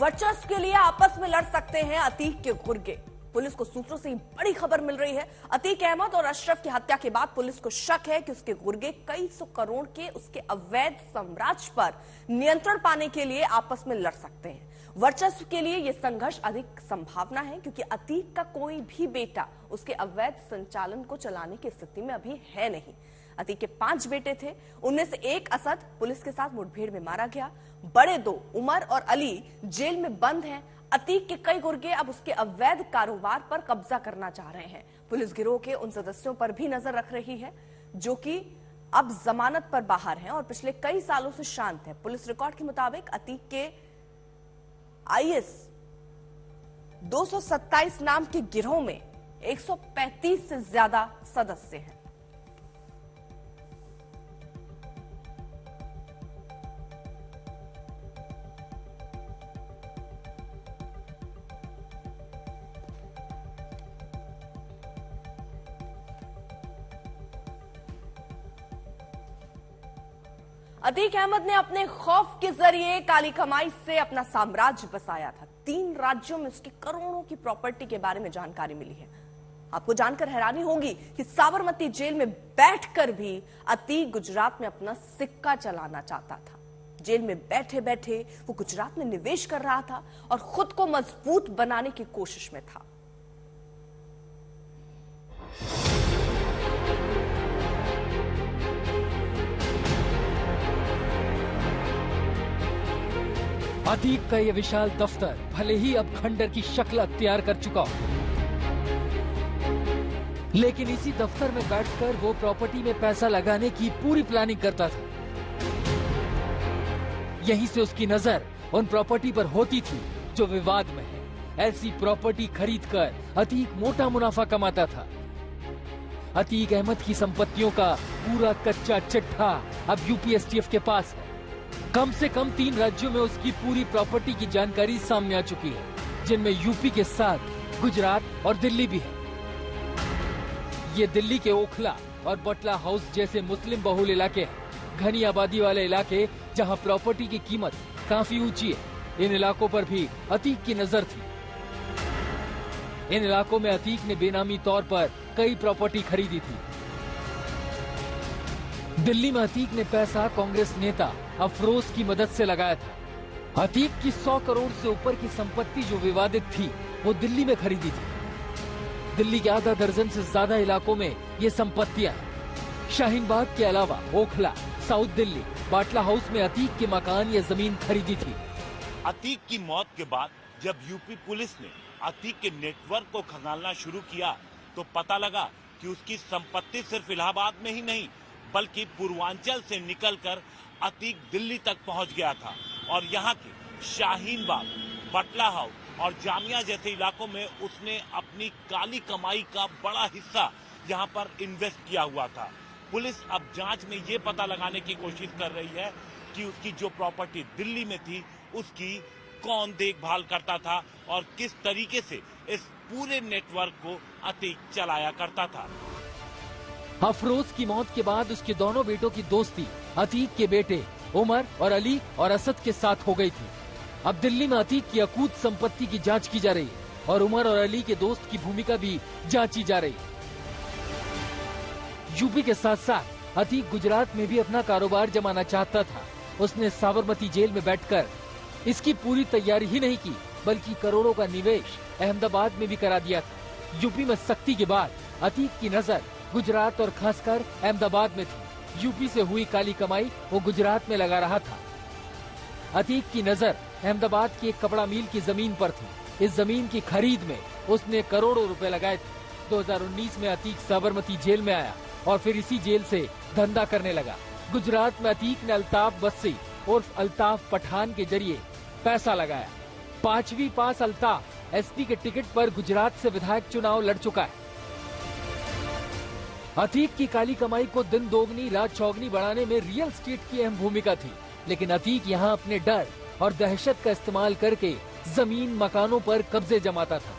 वर्चस्व के लिए आपस में लड़ सकते हैं अतीक के गुर्गे। पुलिस को सूत्रों से बड़ी खबर मिल रही है। अतीक अहमद और अशरफ की हत्या के बाद पुलिस को शक है कि उसके गुर्गे कई सौ करोड़ के उसके अवैध साम्राज्य पर नियंत्रण पाने के लिए आपस में लड़ सकते हैं। वर्चस्व के लिए यह संघर्ष अधिक संभावना है क्योंकि अतीक का कोई भी बेटा उसके अवैध संचालन को चलाने की स्थिति में अभी है नहीं। अतीक के 5 बेटे थे, उनमें से एक असद पुलिस के साथ मुठभेड़ में मारा गया। बड़े 2 उमर और अली जेल में बंद हैं। अतीक के कई गुर्गे अब उसके अवैध कारोबार पर कब्जा करना चाह रहे हैं। पुलिस गिरोह के उन सदस्यों पर भी नजर रख रही है जो कि अब जमानत पर बाहर हैं और पिछले कई सालों से शांत है। पुलिस रिकॉर्ड के मुताबिक अतीक के आईएस 227 नाम के गिरोह में 135 से ज्यादा सदस्य हैं। अतीक अहमद ने अपने खौफ के जरिए काली कमाई से अपना साम्राज्य बसाया था। 3 राज्यों में उसकी करोड़ों की प्रॉपर्टी के बारे में जानकारी मिली है। आपको जानकर हैरानी होगी कि साबरमती जेल में बैठकर भी अतीक गुजरात में अपना सिक्का चलाना चाहता था। जेल में बैठे बैठे वो गुजरात में निवेश कर रहा था और खुद को मजबूत बनाने की कोशिश में था। अतीक का यह विशाल दफ्तर भले ही अब खंडर की शक्ल अख्तियार कर चुका हो, लेकिन इसी दफ्तर में बैठकर वो प्रॉपर्टी में पैसा लगाने की पूरी प्लानिंग करता था। यहीं से उसकी नजर उन प्रॉपर्टी पर होती थी जो विवाद में है। ऐसी प्रॉपर्टी खरीदकर अतीक मोटा मुनाफा कमाता था। अतीक अहमद की संपत्तियों का पूरा कच्चा चिट्ठा अब यूपी एसटीएफ के पास है। कम से कम 3 राज्यों में उसकी पूरी प्रॉपर्टी की जानकारी सामने आ चुकी है, जिनमें यूपी के साथ गुजरात और दिल्ली भी है। ये दिल्ली के ओखला और बटला हाउस जैसे मुस्लिम बहुल इलाके हैं, घनी आबादी वाले इलाके जहां प्रॉपर्टी की कीमत काफी ऊंची है। इन इलाकों पर भी अतीक की नजर थी। इन इलाकों में अतीक ने बेनामी तौर पर कई प्रॉपर्टी खरीदी थी। दिल्ली में अतीक ने पैसा कांग्रेस नेता अफरोज की मदद से लगाया था। अतीक की 100 करोड़ से ऊपर की संपत्ति जो विवादित थी वो दिल्ली में खरीदी थी। दिल्ली के आधा दर्जन से ज्यादा इलाकों में ये संपत्तियां हैं। शाहीन बाग के अलावा ओखला, साउथ दिल्ली, बाटला हाउस में अतीक के मकान या जमीन खरीदी थी। अतीक की मौत के बाद जब यूपी पुलिस ने अतीक के नेटवर्क को खंगालना शुरू किया तो पता लगा कि उसकी संपत्ति सिर्फ इलाहाबाद में ही नहीं बल्कि पूर्वांचल से निकलकर अतीक दिल्ली तक पहुंच गया था और यहाँ के शाहीन बाग, बटला हाउस और जामिया जैसे इलाकों में उसने अपनी काली कमाई का बड़ा हिस्सा यहाँ पर इन्वेस्ट किया हुआ था। पुलिस अब जांच में ये पता लगाने की कोशिश कर रही है कि उसकी जो प्रॉपर्टी दिल्ली में थी उसकी कौन देखभाल करता था और किस तरीके से इस पूरे नेटवर्क को अतीक चलाया करता था। अफरोज की मौत के बाद उसके दोनों बेटों की दोस्ती अतीक के बेटे उमर और अली और असद के साथ हो गई थी। अब दिल्ली में अतीक की अकूत संपत्ति की जांच की जा रही है और उमर और अली के दोस्त की भूमिका भी जांची जा रही है। यूपी के साथ साथ अतीक गुजरात में भी अपना कारोबार जमाना चाहता था। उसने साबरमती जेल में बैठकर इसकी पूरी तैयारी ही नहीं की बल्कि करोड़ों का निवेश अहमदाबाद में भी करा दिया था। यूपी में सख्ती के बाद अतीक की नजर गुजरात और खासकर अहमदाबाद में थी। यूपी से हुई काली कमाई वो गुजरात में लगा रहा था। अतीक की नजर अहमदाबाद की एक कपड़ा मिल की जमीन पर थी। इस जमीन की खरीद में उसने करोड़ों रुपए लगाए थे। 2019 में अतीक साबरमती जेल में आया और फिर इसी जेल से धंधा करने लगा। गुजरात में अतीक ने अल्ताफ बस्सी उर्फ अल्ताफ पठान के जरिए पैसा लगाया। 5वीं पास अल्ताफ एसपी के टिकट पर गुजरात से विधायक चुनाव लड़ चुका है। अतीक की काली कमाई को दिन दोगुनी रात चौगुनी बढ़ाने में रियल एस्टेट की अहम भूमिका थी, लेकिन अतीक यहाँ अपने डर और दहशत का इस्तेमाल करके जमीन मकानों पर कब्जे जमाता था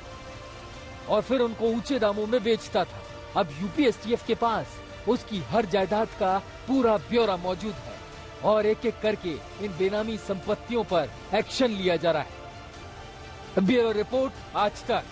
और फिर उनको ऊंचे दामों में बेचता था। अब यूपी एसटीएफ के पास उसकी हर जायदाद का पूरा ब्यौरा मौजूद है और एक एक करके इन बेनामी संपत्तियों पर एक्शन लिया जा रहा है। ब्यूरो रिपोर्ट, आज तक।